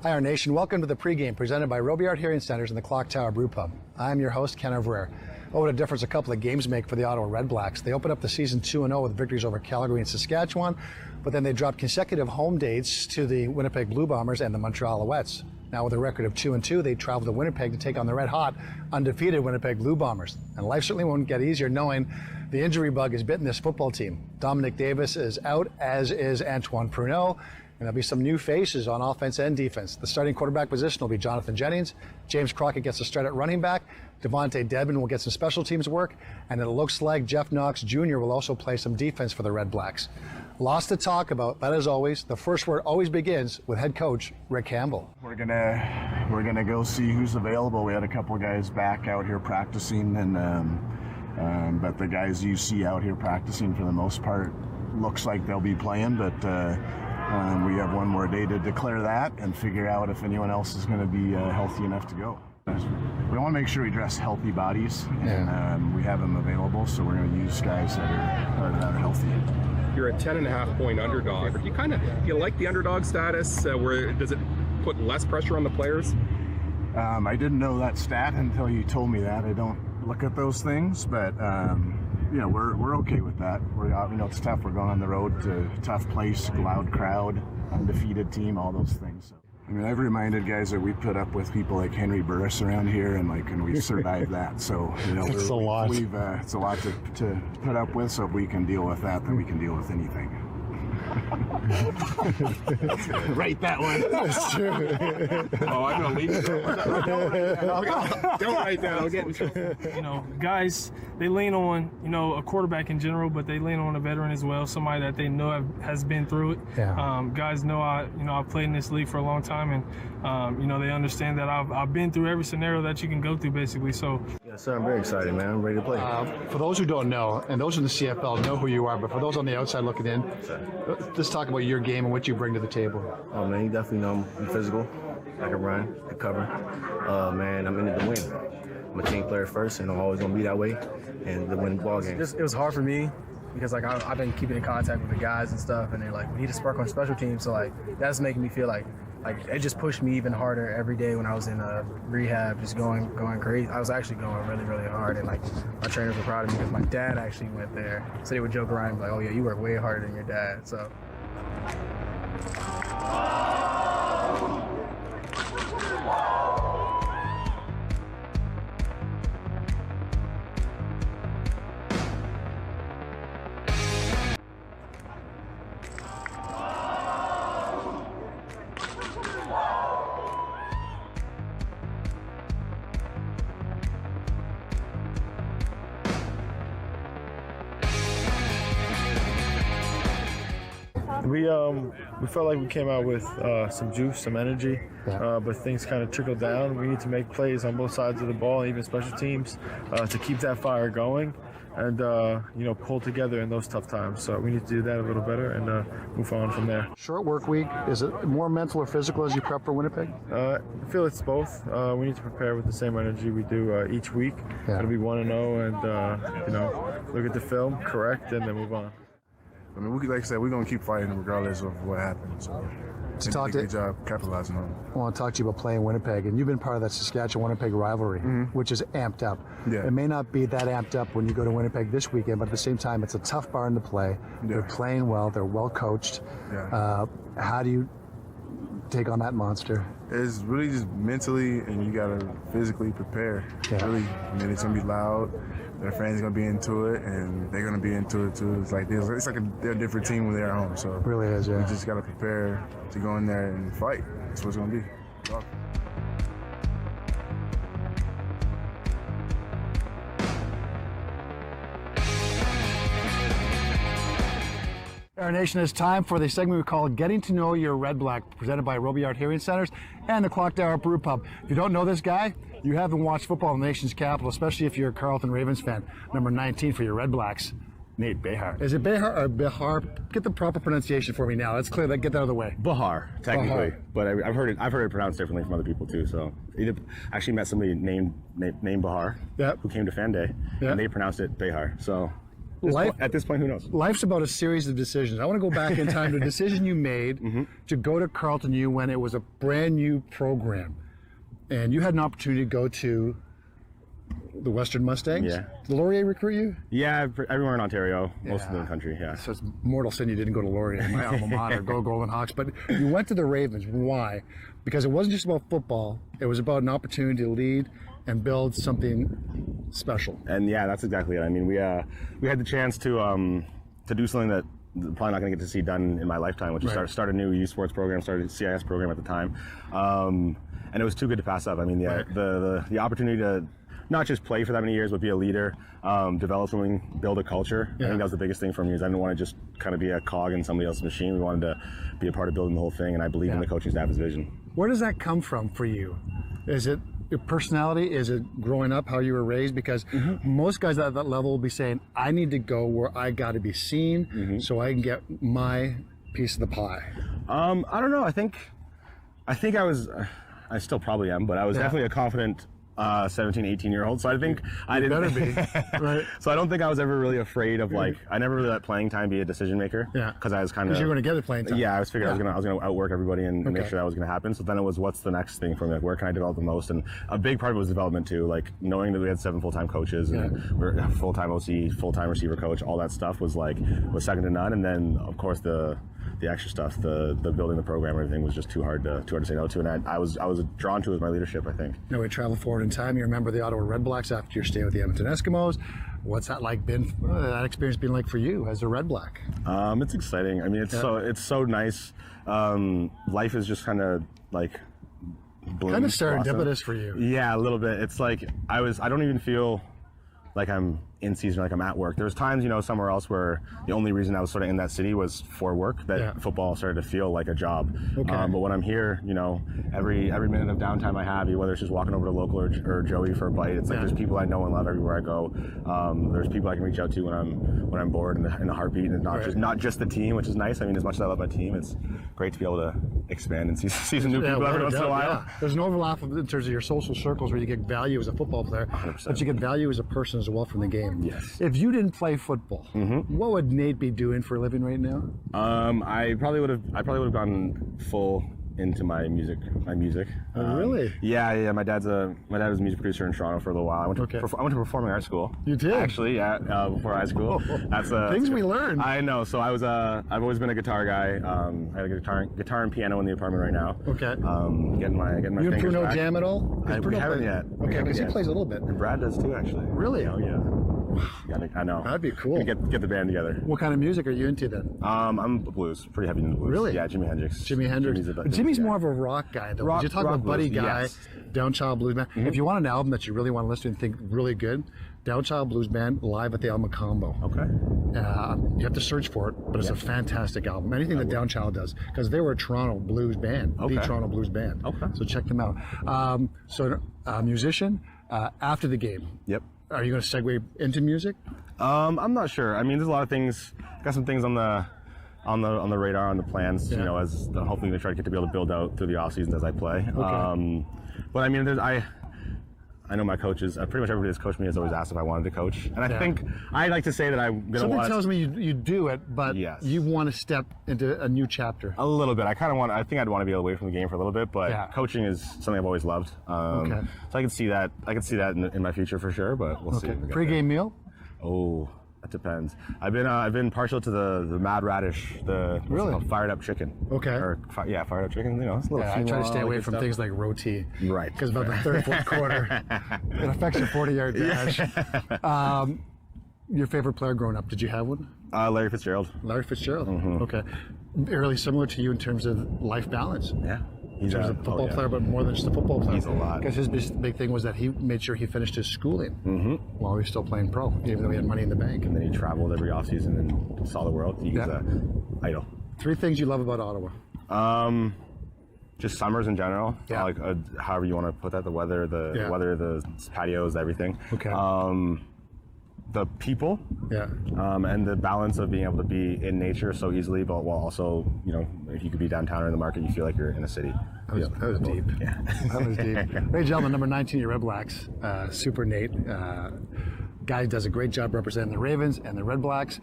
Hi, our nation. Welcome to the pregame presented by Robillard Hearing Centers and the Clock Tower Brew Pub. I'm your host, Ken Evraire. Oh, what a difference a couple of games make for the Ottawa Redblacks. They opened up the season 2-0 with victories over Calgary and Saskatchewan, but then they dropped consecutive home dates to the Winnipeg Blue Bombers and the Montreal Alouettes. Now with a record of 2-2, they travel to Winnipeg to take on the red-hot, undefeated Winnipeg Blue Bombers. And life certainly won't get easier knowing the injury bug has bitten this football team. Dominic Davis is out, as is Antoine Pruneau. And there'll be some new faces on offense and defense. The starting quarterback position will be Jonathan Jennings. James Crockett gets a start at running back. Devontae Dedman will get some special teams work. And it looks like Jeff Knox Jr. will also play some defense for the Red Blacks. Lots to talk about, but as always, the first word always begins with head coach Rick Campbell. We're gonna go see who's available. We had a couple of guys back out here practicing, and but the guys you see out here practicing for the most part looks like they'll be playing, but we have one more day to declare that and figure out if anyone else is going to be healthy enough to go. We want to make sure we dress healthy bodies, and we have them available, so we're going to use guys that are healthy. You're a 10.5-point underdog. Do you like the underdog status? Where does it put less pressure on the players? I didn't know that stat until you told me that. I don't look at those things, but we're okay with that. It's tough. We're going on the road to a tough place, loud crowd, undefeated team, all those things. So, I've reminded guys that we put up with people like Henry Burris around here, and we've survived that. So it's a lot. It's a lot to put up with. So if we can deal with that, then we can deal with anything. Write that one. That's true. Oh, I'm gonna leave it. Don't write that. I'll get in trouble. Guys, they lean on a quarterback in general, but they lean on a veteran as well, somebody that they know has been through it. Yeah. Guys know I've played in this league for a long time, and they understand that I've been through every scenario that you can go through, basically. So. Yes, sir. I'm very excited, man. I'm ready to play. For those who don't know, and those in the CFL know who you are, but for those on the outside looking in, let's talk about your game and what you bring to the table. Oh, man, you definitely know I'm physical. I can run, I can cover. Man, I'm in it to win. I'm a team player first, and I'm always going to be that way, and to win ball games. It was hard for me because, I've been keeping in contact with the guys and stuff, and they're like, we need to spark on special teams. So, that's making me feel like it just pushed me even harder every day when I was in rehab, just going crazy. I was actually going really, really hard, and my trainers were proud of me because my dad actually went there. So they would joke around and be like, oh yeah, you work way harder than your dad. So. We felt like we came out with some juice, some energy, but things kind of trickled down. We need to make plays on both sides of the ball, even special teams, to keep that fire going and pull together in those tough times. So we need to do that a little better and move on from there. Short work week, is it more mental or physical as you prep for Winnipeg? I feel it's both. We need to prepare with the same energy we do each week. It'll be 1-0 and look at the film, correct, and then move on. Like I said, we're going to keep fighting regardless of what happens. So, good job capitalizing on it. I want to talk to you about playing Winnipeg, and you've been part of that Saskatchewan-Winnipeg rivalry, which is amped up. Yeah. It may not be that amped up when you go to Winnipeg this weekend, but at the same time, it's a tough barn to play. Yeah. They're playing well. They're well coached. Yeah. How do you take on that monster? It's really just mentally, and you got to physically prepare. Yeah. Really, it's going to be loud. Their fans are going to be into it, and they're going to be into it too. It's like they're a different team when they're at home. So it really is, yeah. We just got to prepare to go in there and fight. That's what it's going to be. Our nation, it's time for the segment we call Getting to Know Your Red Black, presented by Robillard Hearing Centers and the Clock Tower Brew Pub. If you don't know this guy, you haven't watched football in the nation's capital, especially if you're a Carleton Ravens fan. Number 19 for your Red Blacks, Nate Behar. Is it Behar or Behar? Get the proper pronunciation for me now. Let's clear that. Get that out of the way. Bahar, technically, Bahar. But I've heard it pronounced differently from other people too. So I actually met somebody named Bahar, who came to Fan Day, and they pronounced it Behar. So At this point, who knows? Life's about a series of decisions. I want to go back in time to a decision you made to go to Carleton U when it was a brand new program. And you had an opportunity to go to the Western Mustangs. Yeah. Did Laurier recruit you? Yeah, everywhere in Ontario, most of the country, yeah. So it's mortal sin you didn't go to Laurier, my alma mater, go Golden Hawks. But you went to the Ravens. Why? Because it wasn't just about football. It was about an opportunity to lead and build something special. And yeah, that's exactly it. I mean, we had the chance to do something that probably not going to get to see done in my lifetime, which is start a new youth sports program, started a CIS program at the time, and it was too good to pass up. I mean, the opportunity to not just play for that many years, but be a leader, develop something, build a culture. I think that was the biggest thing for me. Is I didn't want to just kind of be a cog in somebody else's machine. We wanted to be a part of building the whole thing, and I believe in the coaching staff's vision. Where does that come from for you? Is it your personality? Is it growing up, how you were raised? Because most guys at that level will be saying, I need to go where I got to be seen so I can get my piece of the pie. I don't know. I think I still probably am, but I was definitely a confident 17, 18-year-old. So I think I didn't. Better be. Right. So I don't think I was ever really afraid of I never really let playing time be a decision maker. Yeah. Because I was kind of. Because you're going to get it playing time. Yeah, I was figuring I was gonna outwork everybody and make sure that was going to happen. So then it was, what's the next thing for me? Like, where can I develop the most? And a big part of it was development too. Like knowing that we had 7 full-time coaches and we're a full-time OC, full-time receiver coach. All that stuff was second to none. And then of course the extra stuff, the building the program, everything was just too hard to say no to. And I was drawn to it as my leadership, I think. Now we travel forward in time. You remember the Ottawa Redblacks after your stay with the Edmonton Eskimos. What's that that experience been like for you as a Redblack? It's exciting. I mean, it's so nice. Life is just kind of like kind of serendipitous for you. Yeah, a little bit. It's like I don't even feel like I'm in season, like I'm at work. There was times, somewhere else where the only reason I was sort of in that city was for work, that football started to feel like a job. Okay. But when I'm here, every minute of downtime I have, whether it's just walking over to local or Joey for a bite, it's like there's people I know and love everywhere I go. There's people I can reach out to when I'm bored in a heartbeat, and not just the team, which is nice. I mean, as much as I love my team, it's great to be able to expand and see some new people every once in a while. Yeah. There's an overlap in terms of your social circles where you get value as a football player, 100%. But you get value as a person as well from the game. Yes. If you didn't play football, what would Nate be doing for a living right now? I probably would have gone full into my music. Oh, really? Yeah. My dad was a music producer in Toronto for a little while. I went to performing arts school. You did? Actually, yeah, before high school. That's things we learn. I know. So I've always been a guitar guy. I have a guitar and piano in the apartment right now. Okay. Getting my you fingers and Bruno back. jam at all? We haven't yet. Okay, because he plays a little bit. And Brad does too, actually. Really? Oh yeah. I know. That'd be cool. Get the band together. What kind of music are you into then? I'm blues, pretty heavy into blues. Really? Yeah, Jimi Hendrix. Jimmy's more of a rock guy though. You talk about Buddy Guy, Downchild Blues Band. If you want an album that you really want to listen to and think really good, Downchild Blues Band live at the Alma Combo. Okay. You have to search for it, but it's a fantastic album. Anything that Downchild does, because they were a Toronto blues band, the Toronto blues band. Okay. So check them out. Musician after the game. Yep. Are you going to segue into music? I'm not sure. I mean, there's a lot of things. Got some things on the radar, on the plans. Yeah. As hopefully they try to get to be able to build out through the off season as I play. Okay. But I mean, I know my coaches. Pretty much everybody that's coached me has always asked if I wanted to coach, and I think I like to say that I'm gonna. Something tells me you do it, but yes. You want to step into a new chapter. A little bit. I think I'd want to be away from the game for a little bit, but coaching is something I've always loved. So I can see that. I can see that in my future for sure. But we'll see. Pre-game meal? Oh, that depends. I've been partial to the Mad Radish, fired up chicken. Okay. Or fired up chicken. It's a little. I try to stay away from things like roti. Right. Because about the third, fourth quarter, it affects your 40-yard dash. Your favorite player growing up? Did you have one? Larry Fitzgerald. Larry Fitzgerald. Okay. Really similar to you in terms of life balance. Yeah. He's a football player, but more than just a football player. He's a lot. Because his big thing was that he made sure he finished his schooling while he was still playing pro, even though he had money in the bank. And then he traveled every offseason and saw the world. He's an idol. 3 things you love about Ottawa. Just summers in general. Yeah. However you want to put that. The weather, the patios, everything. Okay. The people, and the balance of being able to be in nature so easily, but while also, if you could be downtown or in the market, you feel like you're in a city. That was deep. Yeah. That was deep. Ladies and gentlemen, number 19, your Redblacks, Super Nate. Guy does a great job representing the Ravens and the Redblacks.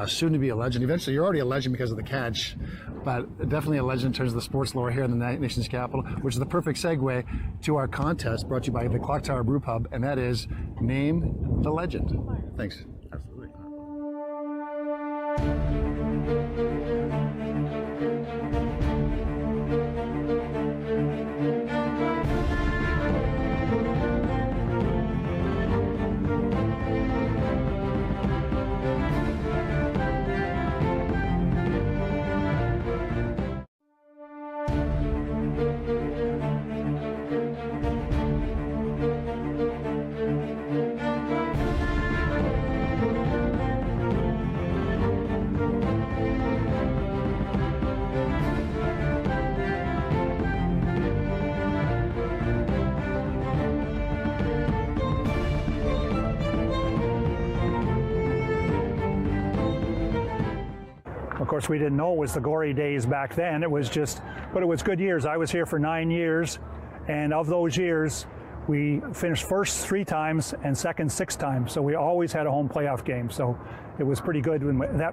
Soon to be a legend. Eventually, you're already a legend because of the catch, but definitely a legend in terms of the sports lore here in the nation's capital, which is the perfect segue to our contest brought to you by the Clock Tower Brew Pub, and that is Name the Legend. Thanks. Absolutely. Of course, we didn't know it was the glory days back then. It was just, but it was good years. I was here for 9 years, and of those years, we finished first 3 times and second 6 times. So we always had a home playoff game. So it was pretty good.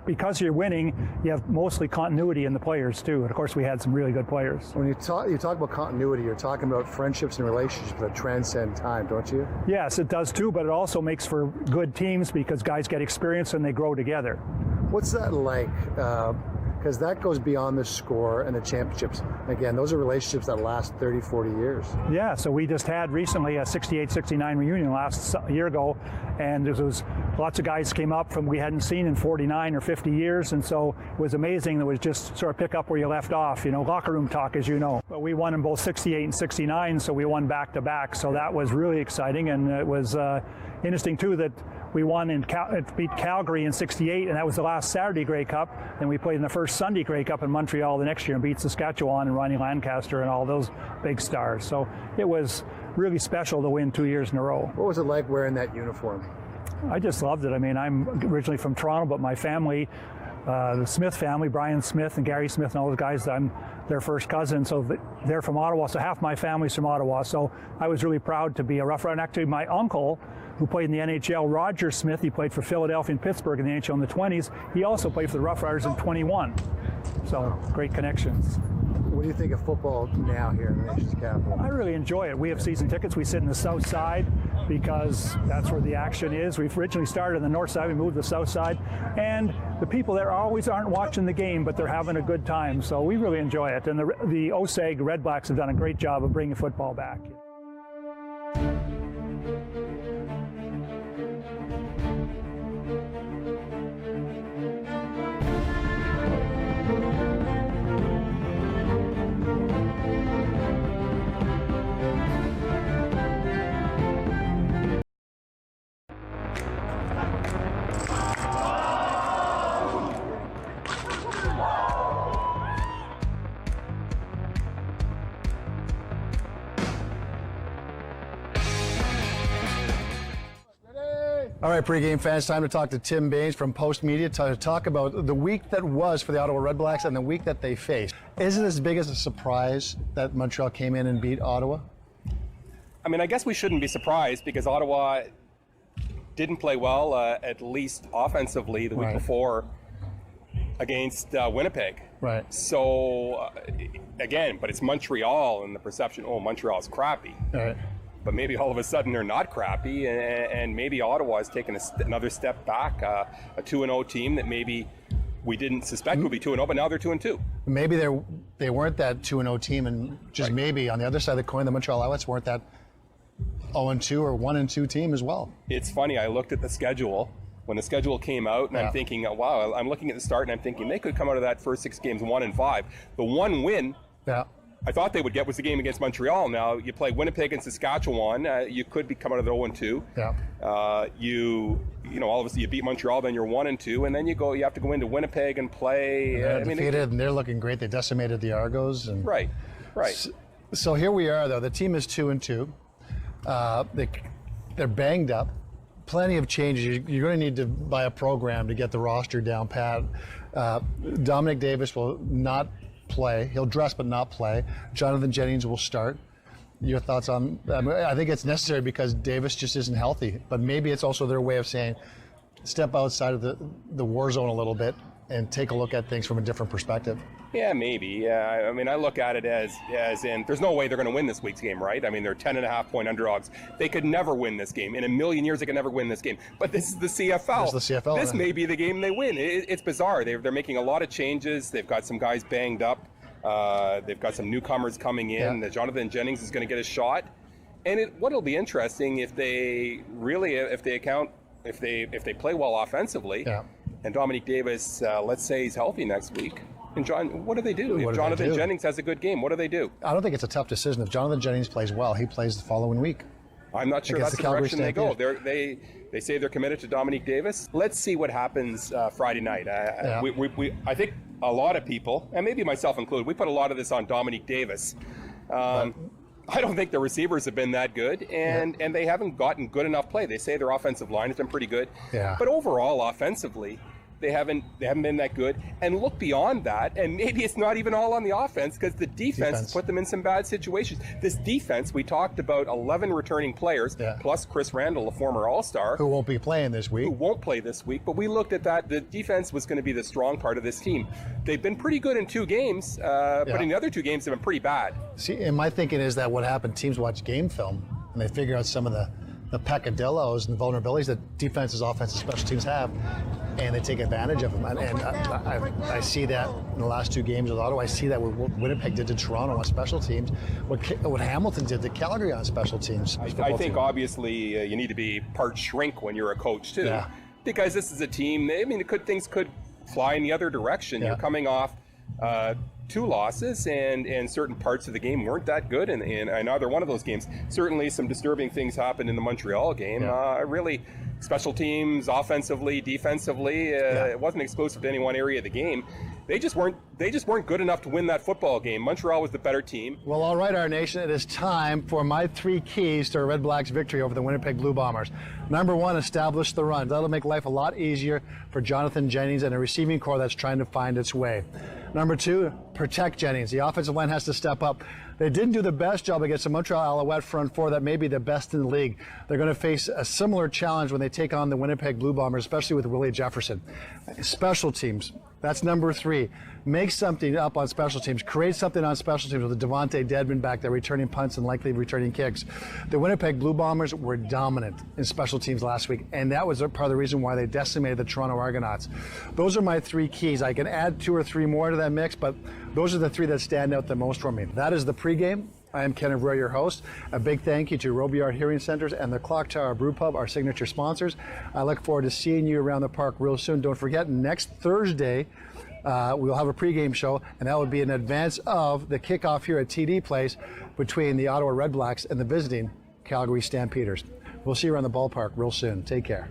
Because you're winning, you have mostly continuity in the players too. And of course, we had some really good players. When you talk about continuity, you're talking about friendships and relationships that transcend time, don't you? Yes, it does too. But it also makes for good teams because guys get experience and they grow together. What's that like? Because that goes beyond the score and the championships. Again, those are relationships that last 30, 40 years. Yeah, so we just had recently a 68-69 reunion last year ago, and there was lots of guys came up from we hadn't seen in 49 or 50 years, and so it was amazing. It was just sort of pick up where you left off, locker room talk, as you know. But we won in both 68 and 69, so we won back-to-back, so that was really exciting, and it was interesting too that we won and beat Calgary in 68, and that was the last Saturday Grey Cup. Then we played in the first Sunday Grey Cup in Montreal the next year and beat Saskatchewan and Ronnie Lancaster and all those big stars. So it was really special to win 2 years in a row. What was it like wearing that uniform? I just loved it. I mean, I'm originally from Toronto, but my family, the Smith family, Brian Smith and Gary Smith and all those guys, I'm their first cousin, so they're from Ottawa, so half my family's from Ottawa. So I was really proud to be a Rough Rider. Actually, my uncle, who played in the NHL, Roger Smith, he played for Philadelphia and Pittsburgh in the NHL in the 20s. He also played for the Rough Riders in 21. So great connections. What do you think of football now here in the nation's capital? I really enjoy it. We have season tickets. We sit in the south side because that's where the action is. We've originally started on the north side. We moved to the south side. And the people there always aren't watching the game, but they're having a good time. So we really enjoy it. And the OSAG Redblacks have done a great job of bringing football back. All right, pregame fans, time to talk to Tim Baines from Post Media to talk about the week that was for the Ottawa Redblacks and the week that they faced. Is it as big as a surprise that Montreal came in and beat Ottawa? I mean, I guess we shouldn't be surprised because Ottawa didn't play well, at least offensively, the week before against Winnipeg. Right. So, again, but it's Montreal and the perception, Montreal's crappy. Right. But maybe all of a sudden they're not crappy, and maybe Ottawa has taken another step back, a 2-0 team that maybe we didn't suspect would be 2-0, but now they're 2-2. Maybe they weren't that 2-0 team, and just maybe on the other side of the coin, the Montreal Alouettes weren't that 0-2 or 1-2 team as well. It's funny, I looked at the schedule when the schedule came out, and I'm thinking, wow, I'm looking at the start, and I'm thinking they could come out of that first 6 games 1-5. The one win I thought they would get was the game against Montreal. Now you play Winnipeg and Saskatchewan. You could come out of the 0-2. Yeah. All of a sudden you beat Montreal, then you're 1-2, and then you have to go into Winnipeg and play. They're defeated, and they're looking great. They decimated the Argos. And right. So here we are, though. The team is 2-2. They're banged up. Plenty of changes. You're going to need to buy a program to get the roster down pat. Dominic Davis will not play. He'll dress but not play. Jonathan Jennings will start. Your thoughts on? I think it's necessary because Davis just isn't healthy. But maybe it's also their way of saying, step outside of the war zone a little bit and take a look at things from a different perspective. Yeah, maybe. Yeah, I mean, I look at it as in there's no way they're going to win this week's game, right? I mean, they're 10.5-point underdogs. They could never win this game. In a million years, they could never win this game. But this is the CFL. This is the CFL. This may be the game they win. It's bizarre. They're making a lot of changes. They've got some guys banged up. They've got some newcomers coming in. Yeah. Jonathan Jennings is going to get a shot. And what'll be interesting if they play well offensively. Yeah. And Dominique Davis, let's say he's healthy next week. And John, what do they do? What If do Jonathan they do? Jennings has a good game, what do they do? I don't think it's a tough decision. If Jonathan Jennings plays well, he plays the following week. I'm not sure Against that's the the Calgary direction they go. Stampeders. They say they're committed to Dominique Davis. Let's see what happens Friday night. I think a lot of people, and maybe myself included, we put a lot of this on Dominique Davis. I don't think the receivers have been that good, and they haven't gotten good enough play. They say their offensive line has been pretty good, but overall, offensively, they haven't been that good. And look beyond that, and maybe it's not even all on the offense because the defense has put them in some bad situations. This defense, we talked about 11 returning players, plus Chris Randall, a former All-Star. Who won't be playing this week. Who won't play this week, but we looked at that. The defense was going to be the strong part of this team. They've been pretty good in 2 games, but in the other 2 games, they've been pretty bad. See, and my thinking is that what happened, teams watch game film, and they figure out some of the peccadillos and vulnerabilities that defenses, offenses, special teams have, and they take advantage of them. And I see that in the last 2 games with Ottawa. I see that what Winnipeg did to Toronto on special teams, what Hamilton did to Calgary on special teams. I think obviously you need to be part shrink when you're a coach too, because this is a team. I mean, things could fly in the other direction. You're coming off 2 losses, and certain parts of the game weren't that good in either one of those games. Certainly some disturbing things happened in the Montreal game. Really, special teams, offensively, defensively, it wasn't exclusive to any one area of the game. They just weren't good enough to win that football game. Montreal was the better team. Well, all right, our nation, it is time for my 3 keys to a Red Blacks victory over the Winnipeg Blue Bombers. Number 1, establish the run. That'll make life a lot easier for Jonathan Jennings and a receiving core that's trying to find its way. Number 2, protect Jennings. The offensive line has to step up. They didn't do the best job against the Montreal Alouette front 4 that may be the best in the league. They're going to face a similar challenge when they take on the Winnipeg Blue Bombers, especially with Willie Jefferson. Special teams. That's number 3. Make something up on special teams. Create something on special teams with Devontae Dedmon back there returning punts and likely returning kicks. The Winnipeg Blue Bombers were dominant in special teams last week, and that was part of the reason why they decimated the Toronto Argonauts. Those are my 3 keys. I can add 2 or 3 more to that mix, but those are the 3 that stand out the most for me. That is the pregame. I am Ken Evraire, your host. A big thank you to Robillard Hearing Centers and the Clock Tower Brew Pub, our signature sponsors. I look forward to seeing you around the park real soon. Don't forget, next Thursday, we'll have a pregame show, and that would be in advance of the kickoff here at TD Place between the Ottawa Redblacks and the visiting Calgary Stampeders. We'll see you around the ballpark real soon. Take care.